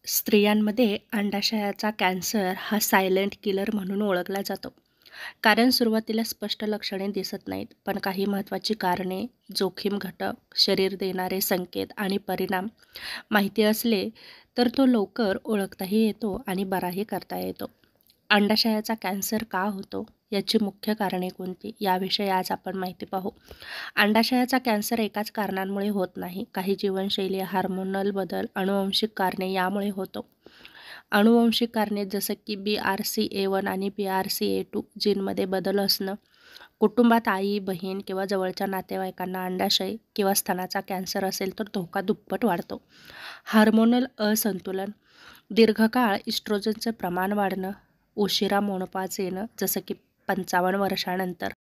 स्त्रियांमध्ये अंडाशयाचा कॅन्सर हा silent killer म्हणून ओळखला जातो. कारण सुरुवातीला स्पष्ट लक्षणे दिसत नाहीत, पण काही महत्त्वाची कारणे, जोखीम घटक, शरीर देणारे संकेत आणि परिणाम माहिती असले तर तो लवकर ओळखताही येतो आणि बराही करता येतो. अंडाशयाचा कॅन्सर का होतो? याची मुख्य कारणे कोणती? याविषयी आज आपण माहिती पाहू. अंडाशयाचा कॅन्सर एकाच कारणांमुळे होत नाही. काही जीवनशैली, हार्मोनल बदल, अनुवंशिक कारणे यामुळे होतो. अनुवंशिक कारणे जसं की BRCA1 आणि BRCA2 जीनमध्ये बदल असणं, कुटुंबात आई, बहीण किंवा जवळच्या नातेवाईकांना अंडाशय किंवा स्तनाचा कॅन्सर असेल तर धोका दुप्पट वाढतो. हार्मोनल असंतुलन, दीर्घकाळ इस्ट्रोजनचे प्रमाण वाढणं, उशिरा मेनोपॉज येणं जसं की 55 वर्षानंतर,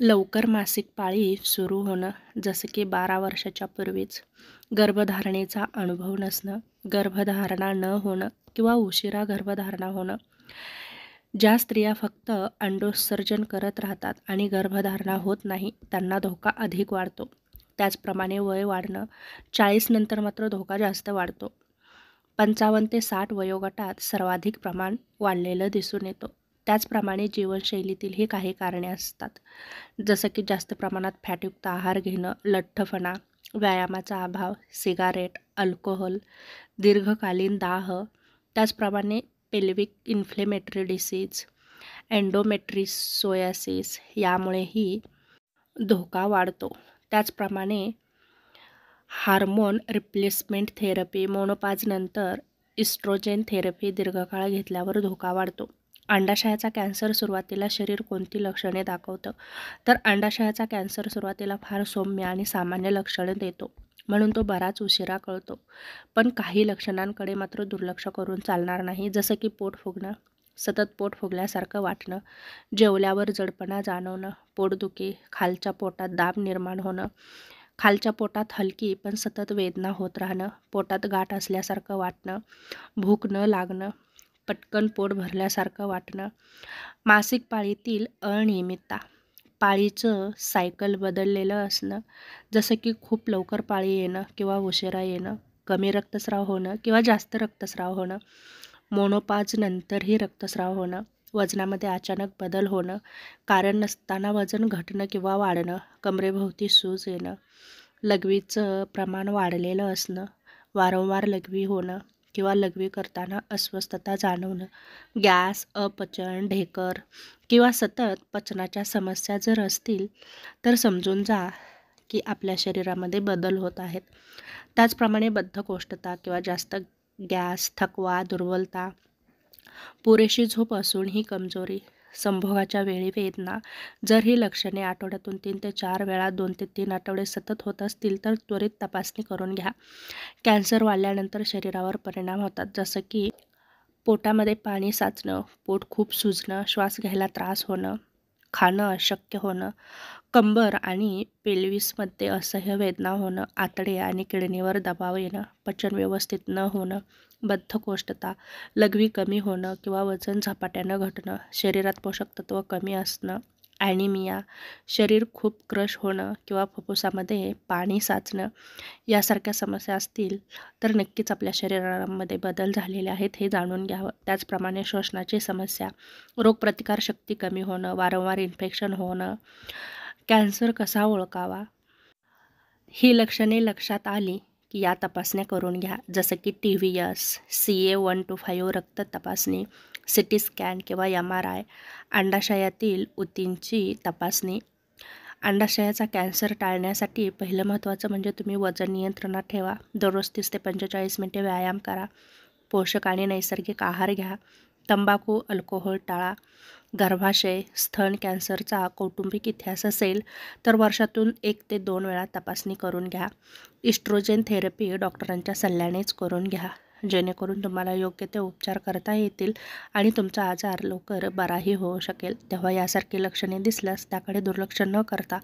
लवकर मासिक पाळी सुरू होणं जसं की 12 वर्षाच्या पूर्वीच, गर्भधारणेचा अनुभव नसणं, गर्भधारणा न होणं किंवा उशिरा गर्भधारणा होणं. ज्या स्त्रिया फक्त अंडोत्सर्जन करत राहतात आणि गर्भधारणा होत नाही त्यांना धोका अधिक वाढतो. त्याचप्रमाणे वय वाढणं, 40 नंतर मात्र धोका जास्त वाढतो. 55 ते 60 वयोगटात सर्वाधिक प्रमाण वाढलेलं दिसून येतो. त्याचप्रमाणे जीवनशैलीतीलही काही कारणे असतात, जसं की जास्त प्रमाणात फॅटयुक्त आहार घेणं, लठ्ठपणा, व्यायामाचा अभाव, सिगारेट, अल्कोहोल, दीर्घकालीन दाह, त्याचप्रमाणे पेल्विक इन्फ्लेमेटरी डिसीज, एंडोमेट्रियोसिस यामुळेही धोका वाढतो. त्याचप्रमाणे हार्मोन रिप्लेसमेंट थेरपी, मेनोपॉजनंतर इस्ट्रोजेन थेरपी दीर्घकाळ घेतल्यावर धोका वाढतो. अंडाशयाचा कॅन्सर सुरुवातीला शरीर कोणती लक्षणे दाखवतं? तर अंडाशयाचा कॅन्सर सुरुवातीला फार सौम्य आणि सामान्य लक्षणे देतो, म्हणून तो बराच उशिरा कळतो. पण काही लक्षणांकडे मात्र दुर्लक्ष करून चालणार नाही, जसं की पोट फुगणं, सतत पोट फुगल्यासारखं वाटणं, जेवल्यावर जडपणा जाणवणं, पोटदुखी, खालच्या पोटात दाब निर्माण होणं, खालच्या पोटात हलकी पण सतत वेदना होत राहणं, पोटात गाठ असल्यासारखं वाटणं, भूक न लागणं, पटकन पोट भरल्यासारखं वाटणं, मासिक पाळीतील अनियमितता, पाळीचं सायकल बदललेलं असणं, जसं की खूप लवकर पाळी येणं किंवा उशिरा येणं, कमी रक्तस्राव होणं किंवा जास्त रक्तस्राव होणं, मेनोपॉज नंतरही रक्तस्राव होणं, वजनामध्ये अचानक बदल होणं, कारण नसताना वजन घटणं किंवा वाढणं, कमरेभोवती सूज येणं, लघवीचं प्रमाण वाढलेलं असणं, वारंवार लघवी होणं किंवा लघवी करताना अस्वस्थता जाणवणं, गॅस, अपचन, ढेकर किंवा सतत पचनाच्या समस्या जर असतील तर समजून जा की आपल्या शरीरामध्ये बदल होत आहेत. त्याचप्रमाणे बद्धकोष्ठता किंवा जास्त गॅस, थकवा, दुर्बलता, पुरेशी झोप असूनही कमजोरी, संभोगाच्या वेळी वेदना, जर ही लक्षणे आठवड्यातून 3 ते 4 वेळा 2 ते 3 आठवडे सतत होत असतील तर त्वरित तपासणी करून घ्या. कॅन्सर वाढल्यानंतर शरीरावर परिणाम होतात, जसं की पोटामध्ये पाणी साचणं, पोट खूप सुजणं, श्वास घ्यायला त्रास होणं, खाणं अशक्य होणं, कंबर आणि पेल्विसमध्ये असह्य वेदना होणं, आतडे आणि किडनीवर दबाव येणं, पचन व्यवस्थित न होणं, बद्धकोष्ठता, लघवी कमी होणं किंवा वजन झपाट्यानं घटणं, शरीरात पोषक तत्व कमी असणं, ॲनिमिया, शरीर खूप क्रश होणं किंवा फुफ्फुसामध्ये पाणी साचणं यासारख्या समस्या असतील तर नक्कीच आपल्या शरीरामध्ये बदल झालेले आहेत हे जाणून घ्यावं. त्याचप्रमाणे श्वसनाची समस्या, रोगप्रतिकारशक्ती कमी होणं, वारंवार इन्फेक्शन होणं. कॅन्सर कसा ओळखावा? ही लक्षणे लक्षात आली की या तपासण्या करून घ्या, जसं की TVS, CA125 रक्त तपासणी, CT स्कॅन किंवा MRI, अंडाशयातील ऊतींची तपासणी. अंडाशयाचा कॅन्सर टाळण्यासाठी पहिलं महत्त्वाचं म्हणजे तुम्ही वजन नियंत्रणात ठेवा, दररोज 30 ते 45 मिनिटे व्यायाम करा, पोषक आणि नैसर्गिक आहार घ्या, तंबाखू, अल्कोहोल टाळा. गर्भाशय, स्तन कॅन्सरचा कौटुंबिक इतिहास असेल तर वर्षातून 1 ते 2 वेळा तपासणी करून घ्या. इस्ट्रोजेन थेरपी डॉक्टरांच्या सल्ल्यानेच करून घ्या, जेणेकरून तुम्हाला योग्य ते उपचार करता येतील आणि तुमचा आजार लवकर बराही होऊ शकेल. तेव्हा यासारखी लक्षणे दिसल्यास त्याकडे दुर्लक्ष न करता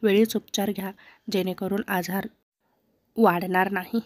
वेळीच उपचार घ्या, जेणेकरून आजार वाढणार नाही.